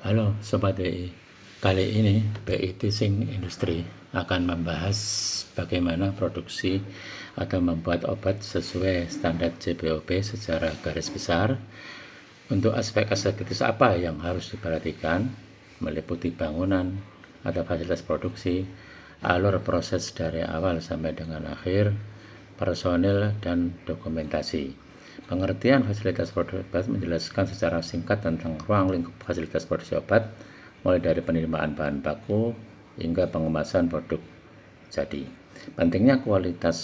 Halo Sobat BI, kali ini BI Teaching Industri akan membahas bagaimana produksi atau membuat obat sesuai standar JPOB secara garis besar. Untuk aspek-aspek kritis apa yang harus diperhatikan, meliputi bangunan atau fasilitas produksi, alur proses dari awal sampai dengan akhir, personil, dan dokumentasi. Pengertian fasilitas produksi obat menjelaskan secara singkat tentang ruang lingkup fasilitas produksi obat, mulai dari penerimaan bahan baku hingga pengemasan produk jadi. Pentingnya kualitas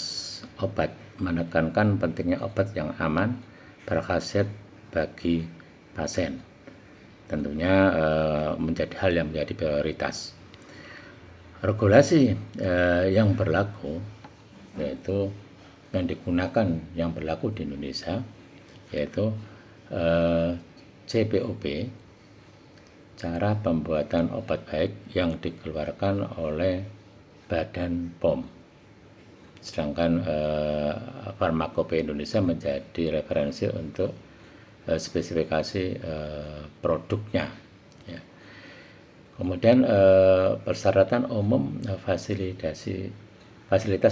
obat, menekankan pentingnya obat yang aman, berkhasiat bagi pasien. Tentunya menjadi hal yang menjadi prioritas. Regulasi yang berlaku yaitu yang digunakan yang berlaku di Indonesia yaitu CPOB, cara pembuatan obat baik, yang dikeluarkan oleh Badan POM. Sedangkan Farmakope Indonesia menjadi referensi untuk spesifikasi produknya. Ya. Kemudian persyaratan umum fasilitas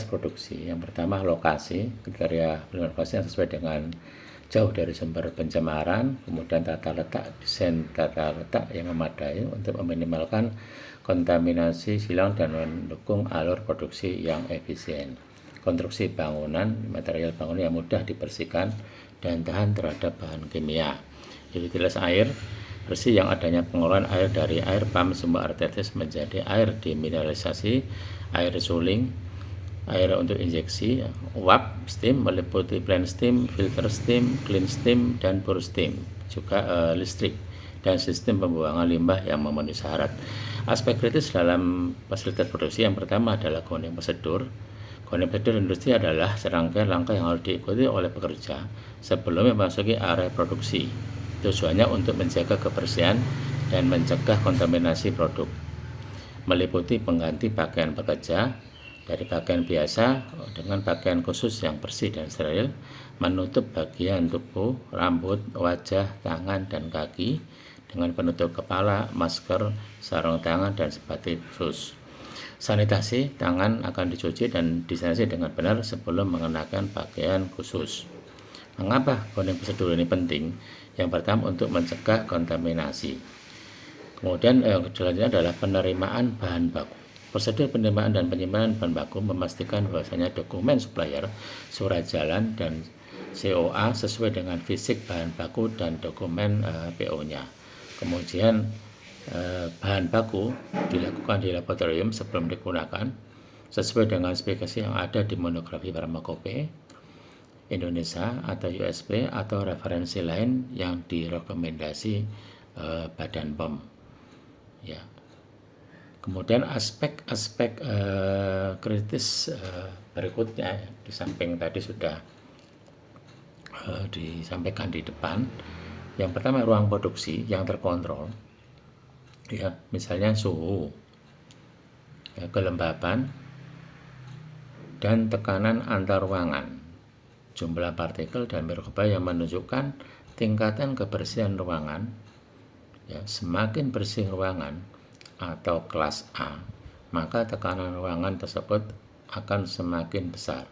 produksi. Yang pertama, lokasi, kriteria lokasi yang sesuai dengan jauh dari sumber pencemaran, kemudian tata letak, desain tata letak yang memadai untuk meminimalkan kontaminasi silang dan mendukung alur produksi yang efisien. Konstruksi bangunan, material bangunan yang mudah dibersihkan dan tahan terhadap bahan kimia. Utilitas air bersih, yang adanya pengelolaan air dari air pump sumber arteritis menjadi air demineralisasi, air suling, air untuk injeksi, uap, steam, meliputi plant steam, filter steam, clean steam, dan pure steam, juga listrik, dan sistem pembuangan limbah yang memenuhi syarat. Aspek kritis dalam fasilitas produksi yang pertama adalah grounding prosedur. Grounding prosedur industri adalah serangkaian langkah yang harus diikuti oleh pekerja sebelum memasuki area produksi. Tujuannya untuk menjaga kebersihan dan mencegah kontaminasi produk. Meliputi pengganti pakaian pekerja dari pakaian biasa dengan pakaian khusus yang bersih dan steril, menutup bagian tubuh, rambut, wajah, tangan, dan kaki dengan penutup kepala, masker, sarung tangan, dan sepatu khusus. Sanitasi tangan akan dicuci dan disanitasi dengan benar sebelum mengenakan pakaian khusus. Mengapa grounding prosedur ini penting? Yang pertama, untuk mencegah kontaminasi. Kemudian selanjutnya adalah penerimaan bahan baku. Prosedur penerimaan dan penyimpanan bahan baku memastikan bahwasanya dokumen supplier, surat jalan, dan COA sesuai dengan fisik bahan baku dan dokumen PO-nya. Kemudian bahan baku dilakukan di laboratorium sebelum digunakan sesuai dengan spesifikasi yang ada di monografi Farmakope Indonesia atau USP atau referensi lain yang direkomendasi Badan POM. Ya. Kemudian aspek-aspek kritis berikutnya, di samping tadi sudah disampaikan di depan. Yang pertama, ruang produksi yang terkontrol, ya, misalnya suhu, ya, kelembaban, dan tekanan antar ruangan, jumlah partikel dan mikroba yang menunjukkan tingkatan kebersihan ruangan. Ya, semakin bersih ruangan atau kelas A, maka tekanan ruangan tersebut akan semakin besar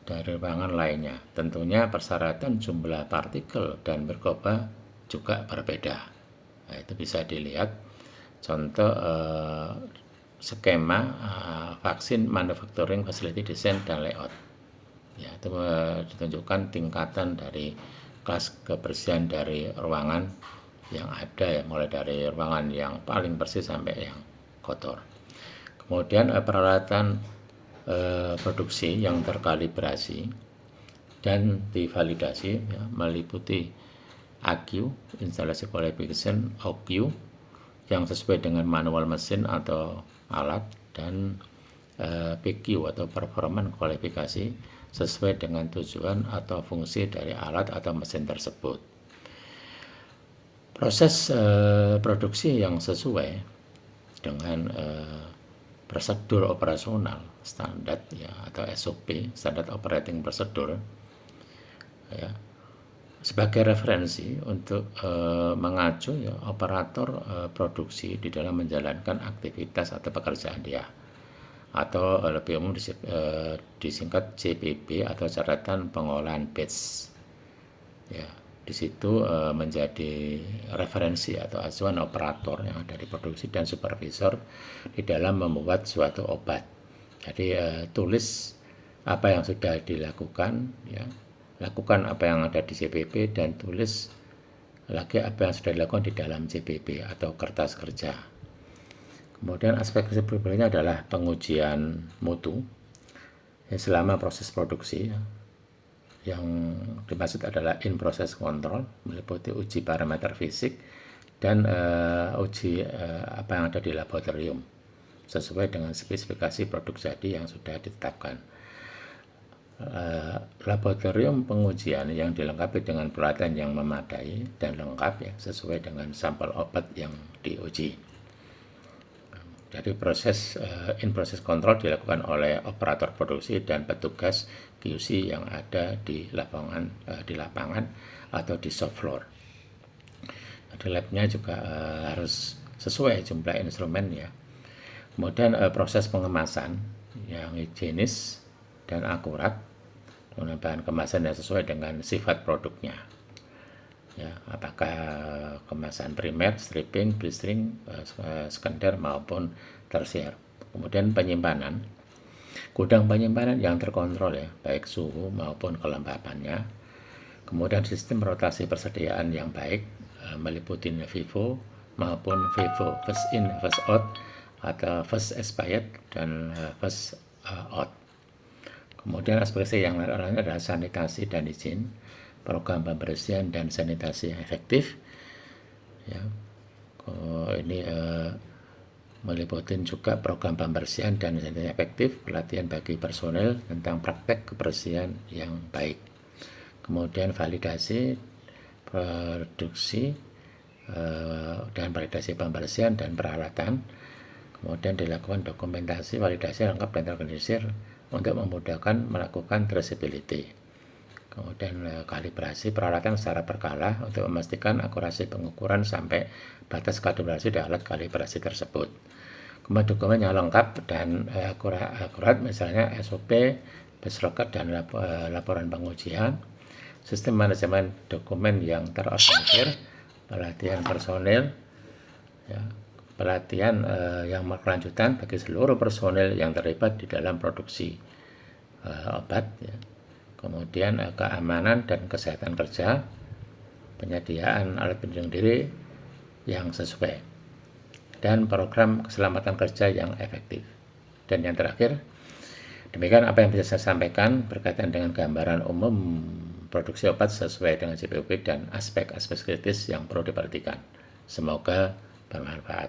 dari ruangan lainnya. Tentunya persyaratan jumlah partikel dan mikroba juga berbeda. Nah, itu bisa dilihat contoh skema vaksin manufacturing facility design dan layout. Ya, itu ditunjukkan tingkatan dari kelas kebersihan dari ruangan yang ada, ya, mulai dari ruangan yang paling bersih sampai yang kotor. Kemudian peralatan produksi yang terkalibrasi dan divalidasi, ya, meliputi AQ, instalasi qualification, OQ yang sesuai dengan manual mesin atau alat, dan PQ atau performance kualifikasi sesuai dengan tujuan atau fungsi dari alat atau mesin tersebut. Proses produksi yang sesuai dengan prosedur operasional standar, ya, atau SOP, standard operating procedure, ya, sebagai referensi untuk mengacu ya operator produksi di dalam menjalankan aktivitas atau pekerjaan dia, atau lebih umum disingkat CPB atau catatan pengolahan batch. Ya, di situ menjadi referensi atau acuan operator yang ada di produksi dan supervisor di dalam membuat suatu obat. Jadi tulis apa yang sudah dilakukan, ya, lakukan apa yang ada di CPP dan tulis lagi apa yang sudah dilakukan di dalam CPP atau kertas kerja. Kemudian aspek berikutnya adalah pengujian mutu ya, selama proses produksi. Ya. Yang dimaksud adalah in process control, meliputi uji parameter fisik dan uji apa yang ada di laboratorium sesuai dengan spesifikasi produk jadi yang sudah ditetapkan. Laboratorium pengujian yang dilengkapi dengan peralatan yang memadai dan lengkap ya, sesuai dengan sampel obat yang diuji. Jadi proses in process control dilakukan oleh operator produksi dan petugas QC yang ada di lapangan atau di shop floor. Di labnya juga harus sesuai jumlah instrumen ya. Kemudian proses pengemasan yang higienis dan akurat, bahan kemasan yang sesuai dengan sifat produknya. Ya, apakah kemasan primer, stripping, blistering, sekunder maupun tersier. Kemudian penyimpanan, gudang penyimpanan yang terkontrol ya, baik suhu maupun kelembapannya. Kemudian sistem rotasi persediaan yang baik, meliputi FIFO maupun FIFO, first in, first out, atau first expired dan first out. Kemudian aspek yang lain adalah sanitasi dan izin, program pembersihan dan sanitasi yang efektif. Ya, ini meliputi juga program pembersihan dan sanitasi efektif, pelatihan bagi personel tentang praktek kebersihan yang baik. Kemudian validasi produksi dan validasi pembersihan dan peralatan. Kemudian dilakukan dokumentasi, validasi lengkap dan terorganisir untuk memudahkan melakukan traceability. Kemudian kalibrasi peralatan secara berkala untuk memastikan akurasi pengukuran sampai batas kalibrasi di alat kalibrasi tersebut. Kemudian dokumen yang lengkap dan akurat misalnya SOP, batch record dan laporan pengujian, sistem manajemen dokumen yang terorganisir, pelatihan personel, ya, pelatihan yang berkelanjutan bagi seluruh personel yang terlibat di dalam produksi obat ya. Kemudian keamanan dan kesehatan kerja, penyediaan alat pelindung diri yang sesuai, dan program keselamatan kerja yang efektif. Dan yang terakhir, demikian apa yang bisa saya sampaikan berkaitan dengan gambaran umum produksi obat sesuai dengan CPOP dan aspek-aspek kritis yang perlu diperhatikan. Semoga bermanfaat.